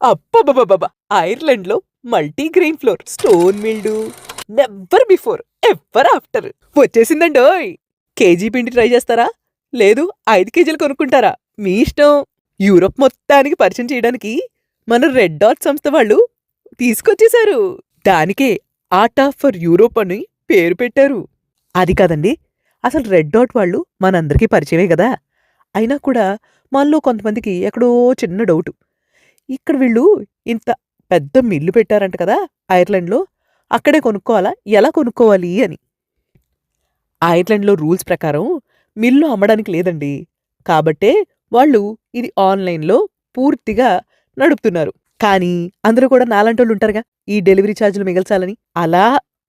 అబ్బబ్బబ్బబ్బ! ఐర్లాండ్‌లో multigrain flour, stone milled, never before, ever after వచ్చేసిందండోయ్! KG పిండి ట్రై చేస్తారా? లేదు 5 కేజీలు కొనుక్కుంటారా? మీ ఇష్టం. యూరోప్ మొత్తానికి పరిచయం చేయడానికి మన రెడ్ డాట్ సంస్థ వాళ్ళు తీసుకొచ్చేశారు. దానికే ఆర్ట్ ఆఫ్ ఫర్ యూరోప్ అని పేరు పెట్టారు. అది కాదండి. అసలు రెడ్ డాట్ వాళ్ళు మనందరికీ పరిచయమే గదా! అయినా కూడా మనలో కొంతమందికి ఎక్కడో చిన్న డౌటు. ఇక్కడ వీళ్ళు ఇంత పెద్ద మిల్లు పెట్టారంట కదా! ఐర్లాండ్‌లో. అక్కడే కొనుక్కోవాలా? ఎలా కొనుక్కోవాలి అని. ఐర్లాండ్‌లో రూల్స్ ప్రకారం మిల్లు అమ్మడానికి లేదండి. కాబట్టే వాళ్ళు ఇది ఆన్‌లైన్‌లో పూర్తిగా నడుపుతున్నారు. కానీ అందరూ కూడా నాలాంటోళ్ళుంటారుగా, ఈ డెలివరీ ఛార్జీలు మిగల్చాలని. అలా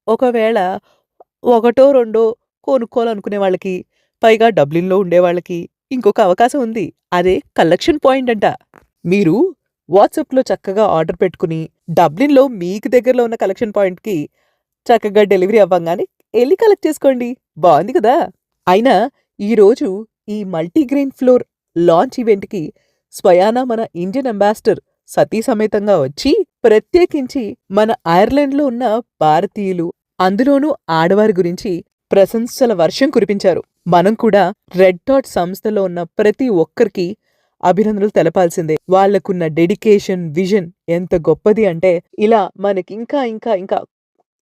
ఒకవేళ ఒకటో, రెండో కొనుక్కోవాలనుకునే వాళ్ళకి, పైగా డబ్లిన్‌లో ఉండేవాళ్ళకి ఇంకొక అవకాశం ఉంది. అదే కలెక్షన్ పాయింట్ అంట. మీరు వాట్సాప్‌లో చక్కగా ఆర్డర్ పెట్టుకుని, డబ్లిన్‌లో మీకు దగ్గరలో ఉన్న కలెక్షన్ పాయింట్‌కి చక్కగా డెలివరీ అవ్వంగానే ఎళ్లి కలెక్ట్ చేసుకోండి. బావుంది కదా! అయినా ఈరోజు ఈ మల్టీగ్రెయిన్ ఫ్లోర్ లాంచ్ ఈవెంట్‌కి స్వయానా మన ఇండియన్ అంబాసిడర్ సతీ సమేతంగా వచ్చి, ప్రత్యేకించి మన ఐర్లాండ్‌లో ఉన్న భారతీయులు, అందులోనూ ఆడవారి గురించి ప్రశంసల వర్షం కురిపించారు. మనం కూడా రెడ్ డాట్ సంస్థలో ఉన్న ప్రతి ఒక్కరికి అభినందనలు తెలపాల్సిందే. వాళ్ళకున్న డెడికేషన్, విజన్ ఎంత గొప్పది అంటే, ఇలా మనకింకా ఇంకా ఇంకా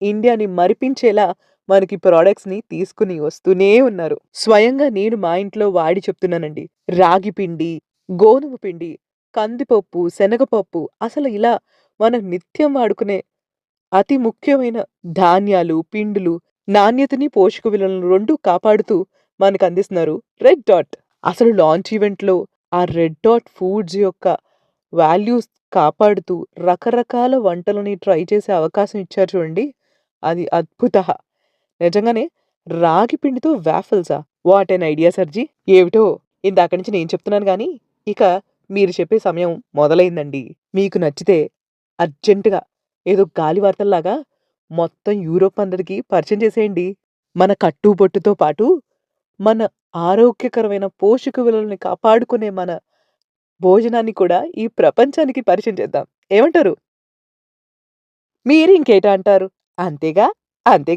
ఇండియాని మరిపించేలా మనకి ప్రొడక్ట్స్‌ని తీసుకొని వస్తూనే ఉన్నారు. స్వయంగా నేను మా ఇంట్లో వాడి చెప్తున్నానండి. రాగి పిండి, గోధుమ పిండి, కందిపప్పు, శనగపప్పు, అసలు ఇలా మనం నిత్యం వాడుకునే అతి ముఖ్యమైన ధాన్యాలు, పిండిలు, నాణ్యతని, పోషక విలువలను 2 కాపాడుతూ మనకందిస్తున్నారు రెడ్ డాట్. అసలు లాంచ్ ఈవెంట్‌లో ఆ రెడ్ డాట్ ఫుడ్స్ యొక్క వాల్యూస్ కాపాడుతూ రకరకాల వంటలని ట్రై చేసే అవకాశం ఇచ్చారు చూడండి. అది అద్భుతః. నిజంగానే రాగి పిండితో వాఫిల్సా? What an idea సర్జీ. ఏమిటో ఇందాక నుంచి నేను చెప్తున్నాను గానీ, ఇక మీరు చెప్పే సమయం మొదలైందండి. మీకు నచ్చితే అర్జెంట్‌గా ఏదో గాలి వార్తల్లాగా మొత్తం యూరోప్ అందరికి పరిచయం చేసేయండి. మన కట్టుబొట్టుతో పాటు, మన ఆరోగ్యకరమైన పోషక విలువల్ని కాపాడుకునే మన భోజనాన్ని కూడా ఈ ప్రపంచానికి పరిచయం చేద్దాం. ఏమంటారు? మీరు ఇంకేటా అంటారు? అంతేగా? అంతే